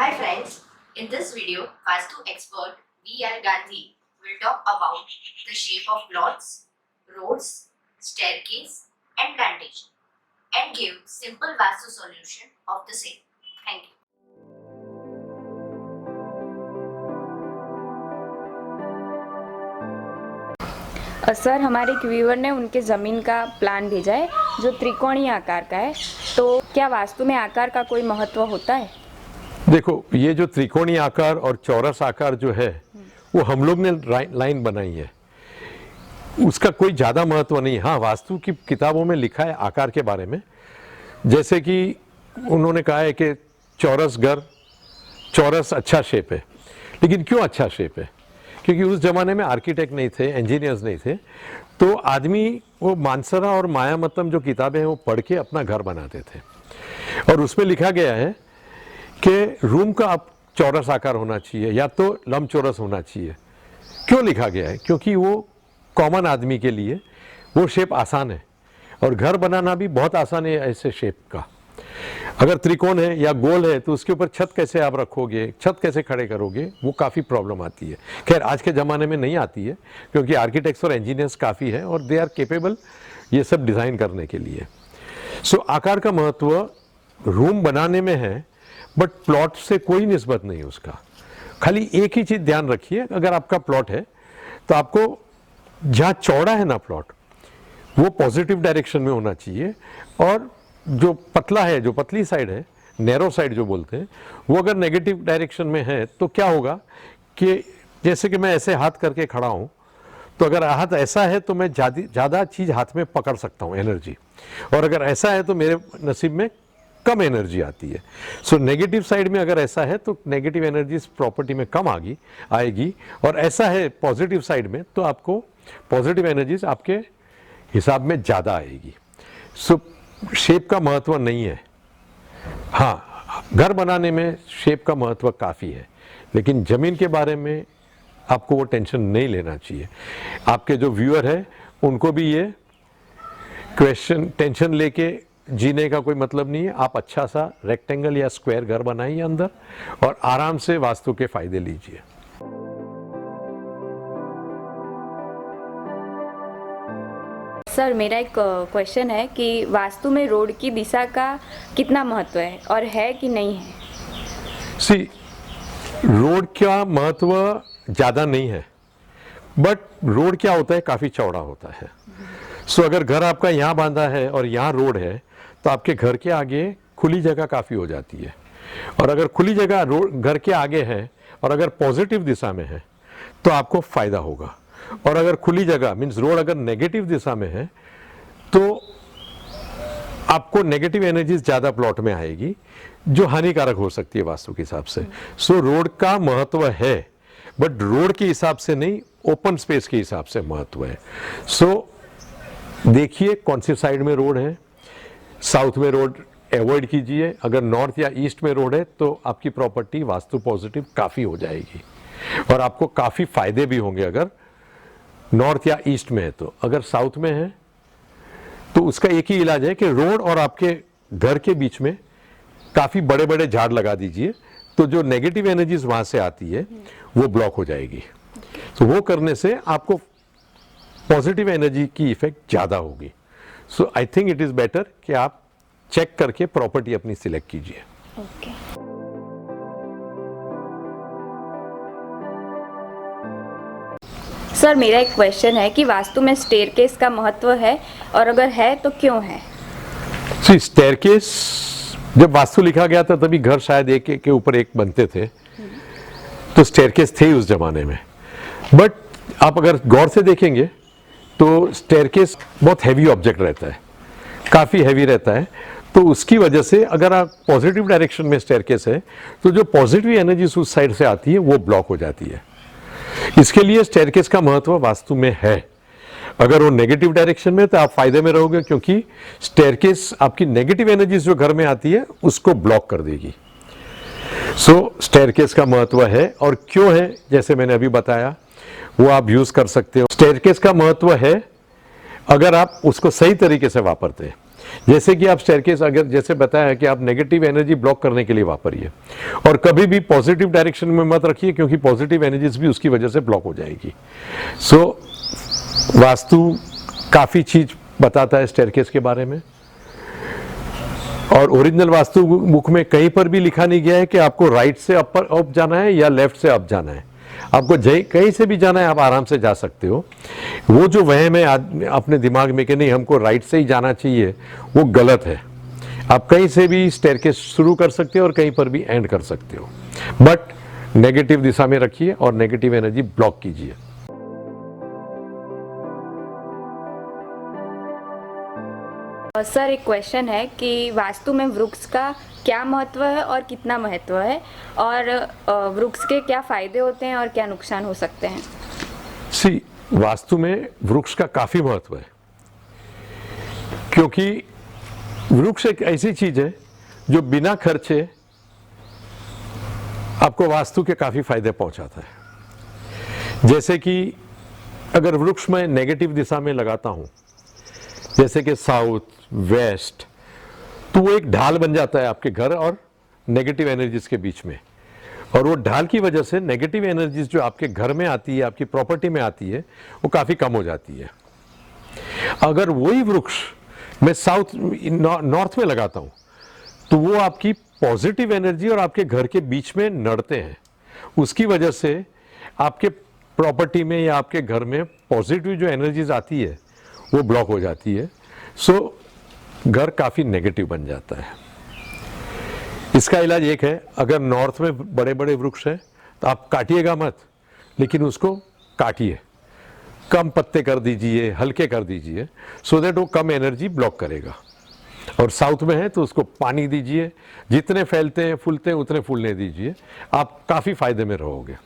Hi friends, in this video, Vastu expert V.R. Gandhi will talk about the shape of plots, roads, staircase and plantation and give simple Vastu solution of the same. Thank you. Sir हमारे एक viewer ने उनके ज़मीन का plan भेजा है जो त्रिकोणीय आकार का है, तो क्या वास्तु में आकार का कोई महत्व होता है? देखो, ये जो त्रिकोणीय आकार और चौरस आकार जो है वो हम लोग ने लाइन बनाई है, उसका कोई ज़्यादा महत्व नहीं है। हाँ, वास्तु की किताबों में लिखा है आकार के बारे में, जैसे कि उन्होंने कहा है कि चौरस घर, चौरस अच्छा शेप है। लेकिन क्यों अच्छा शेप है? क्योंकि उस ज़माने में आर्किटेक्ट नहीं थे, इंजीनियर्स नहीं थे, तो आदमी वो मानसरा और मायामतम जो किताबें हैं वो पढ़ के अपना घर बनाते थे। और उसमें लिखा गया है कि रूम का आप चौरस आकार होना चाहिए या तो लंबचौरस होना चाहिए। क्यों लिखा गया है? क्योंकि वो कॉमन आदमी के लिए वो शेप आसान है और घर बनाना भी बहुत आसान है ऐसे शेप का। अगर त्रिकोण है या गोल है तो उसके ऊपर छत कैसे आप रखोगे, छत कैसे खड़े करोगे, वो काफ़ी प्रॉब्लम आती है। खैर आज के ज़माने में नहीं आती है क्योंकि आर्किटेक्ट्स और इंजीनियर्स काफ़ी है और दे आर केपेबल ये सब डिज़ाइन करने के लिए। सो आकार का महत्व रूम बनाने में है, बट प्लॉट से कोई निस्बत नहीं उसका। खाली एक ही चीज़ ध्यान रखिए, अगर आपका प्लॉट है तो आपको जहाँ चौड़ा है ना प्लॉट, वो पॉजिटिव डायरेक्शन में होना चाहिए, और जो पतला है, जो पतली साइड है, नैरो साइड जो बोलते हैं, वो अगर नेगेटिव डायरेक्शन में है तो क्या होगा कि जैसे कि मैं ऐसे हाथ करके खड़ा हूँ, तो अगर हाथ ऐसा है तो मैं ज़्यादा चीज़ हाथ में पकड़ सकता हूँ, एनर्जी, और अगर ऐसा है तो मेरे नसीब में कम एनर्जी आती है। सो नेगेटिव साइड में अगर ऐसा है तो नेगेटिव एनर्जी इस प्रॉपर्टी में कम आएगी, और ऐसा है पॉजिटिव साइड में तो आपको पॉजिटिव एनर्जीज आपके हिसाब में ज़्यादा आएगी। सो शेप का महत्व नहीं है। हाँ, घर बनाने में शेप का महत्व काफ़ी है, लेकिन ज़मीन के बारे में आपको वो टेंशन नहीं लेना चाहिए। आपके जो व्यूअर है उनको भी ये टेंशन लेके जीने का कोई मतलब नहीं है। आप अच्छा सा रेक्टेंगल या स्क्वायर घर बनाइए अंदर और आराम से वास्तु के फायदे लीजिए। सर मेरा एक क्वेश्चन है कि वास्तु में रोड की दिशा का कितना महत्व है और है कि नहीं है? सी, रोड का महत्व ज़्यादा नहीं है, बट रोड क्या होता है, काफ़ी चौड़ा होता है। सो अगर घर आपका यहाँ बांधा है और यहाँ रोड है तो आपके घर के आगे खुली जगह काफ़ी हो जाती है। और अगर खुली जगह रोड घर के आगे है और अगर पॉजिटिव दिशा में है तो आपको फ़ायदा होगा। और अगर खुली जगह मीन्स रोड अगर नेगेटिव दिशा में है तो आपको नेगेटिव एनर्जी ज़्यादा प्लॉट में आएगी जो हानिकारक हो सकती है वास्तु के हिसाब से। सो रोड का महत्व है, बट रोड के हिसाब से नहीं, ओपन स्पेस के हिसाब से महत्व है। सो देखिए कौन सी साइड में रोड है। साउथ में रोड अवॉइड कीजिए। अगर नॉर्थ या ईस्ट में रोड है तो आपकी प्रॉपर्टी वास्तु पॉजिटिव काफ़ी हो जाएगी और आपको काफ़ी फायदे भी होंगे अगर नॉर्थ या ईस्ट में है। तो अगर साउथ में है तो उसका एक ही इलाज है कि रोड और आपके घर के बीच में काफ़ी बड़े बड़े झाड़ लगा दीजिए, तो जो नेगेटिव एनर्जीज वहाँ से आती है वो ब्लॉक हो जाएगी। तो वो करने से आपको पॉजिटिव एनर्जी की इफेक्ट ज़्यादा होगी। So I think it is better कि आप चेक करके प्रॉपर्टी अपनी सिलेक्ट कीजिए। ओके। सर मेरा एक क्वेश्चन है कि वास्तु में स्टेयरकेस का महत्व है, और अगर है तो क्यों है? सी, स्टेयरकेस जब वास्तु लिखा गया था तभी घर शायद एक के ऊपर एक बनते थे, तो स्टेयरकेस थे उस जमाने में। बट आप अगर गौर से देखेंगे तो स्टेयरकेस बहुत हैवी ऑब्जेक्ट रहता है, काफ़ी हैवी रहता है, तो उसकी वजह से अगर आप पॉजिटिव डायरेक्शन में स्टेयरकेस है तो जो पॉजिटिव एनर्जी उस साइड से आती है वो ब्लॉक हो जाती है। इसके लिए स्टेयरकेस का महत्व वास्तु में है। अगर वो नेगेटिव डायरेक्शन में तो आप फायदे में रहोगे, क्योंकि स्टेयरकेस आपकी नेगेटिव एनर्जीज जो घर में आती है उसको ब्लॉक कर देगी। सो स्टेयरकेस का महत्व है, और क्यों है जैसे मैंने अभी बताया वो आप यूज कर सकते हो। स्टेयरकेस का महत्व है अगर आप उसको सही तरीके से वापरते हैं। जैसे कि आप स्टेयरकेस अगर जैसे बताया कि आप नेगेटिव एनर्जी ब्लॉक करने के लिए वापरिए, और कभी भी पॉजिटिव डायरेक्शन में मत रखिए, क्योंकि पॉजिटिव एनर्जीज भी उसकी वजह से ब्लॉक हो जाएगी। सो वास्तु काफ़ी चीज़ बताता है स्टेयरकेस के बारे में, और ओरिजिनल वास्तु बुक में कहीं पर भी लिखा नहीं गया है कि आपको राइट से अप जाना है या लेफ्ट से अप जाना है। आपको कहीं से भी जाना है, आप आराम से जा सकते हो। वो जो वहम है अपने दिमाग में कि नहीं हमको राइट से ही जाना चाहिए, वो गलत है। आप कहीं से भी स्टेयरकेस शुरू कर सकते हो और कहीं पर भी एंड कर सकते हो, बट नेगेटिव दिशा में रखिए और नेगेटिव एनर्जी ब्लॉक कीजिए। सर एक क्वेश्चन है कि वास्तु में वृक्ष का क्या महत्व है और कितना महत्व है, और वृक्ष के क्या फायदे होते हैं और क्या नुकसान हो सकते हैं? वास्तु में वृक्ष का काफी महत्व है, क्योंकि वृक्ष एक ऐसी चीज है जो बिना खर्चे आपको वास्तु के काफी फायदे पहुंचाता है। जैसे कि अगर वृक्ष मैं नेगेटिव दिशा में लगाता हूं, जैसे कि साउथ वेस्ट, तो वो एक ढाल बन जाता है आपके घर और नेगेटिव एनर्जीज के बीच में, और वो ढाल की वजह से नेगेटिव एनर्जीज जो आपके घर में आती है, आपकी प्रॉपर्टी में आती है, वो काफी कम हो जाती है। अगर वही वृक्ष मैं साउथ नॉर्थ में लगाता हूं, तो वो आपकी पॉजिटिव एनर्जी और आपके घर के बीच में नड़ते हैं, उसकी वजह से आपके प्रॉपर्टी में या आपके घर में पॉजिटिव जो एनर्जीज आती है वो ब्लॉक हो जाती है। सो घर काफी नेगेटिव बन जाता है। इसका इलाज एक है, अगर नॉर्थ में बड़े बड़े वृक्ष हैं तो आप काटिएगा मत, लेकिन उसको काटिए, कम पत्ते कर दीजिए, हल्के कर दीजिए, सो दैट वो कम एनर्जी ब्लॉक करेगा। और साउथ में है तो उसको पानी दीजिए, जितने फैलते हैं फूलते हैं उतने फूलने दीजिए, आप काफी फायदे में रहोगे।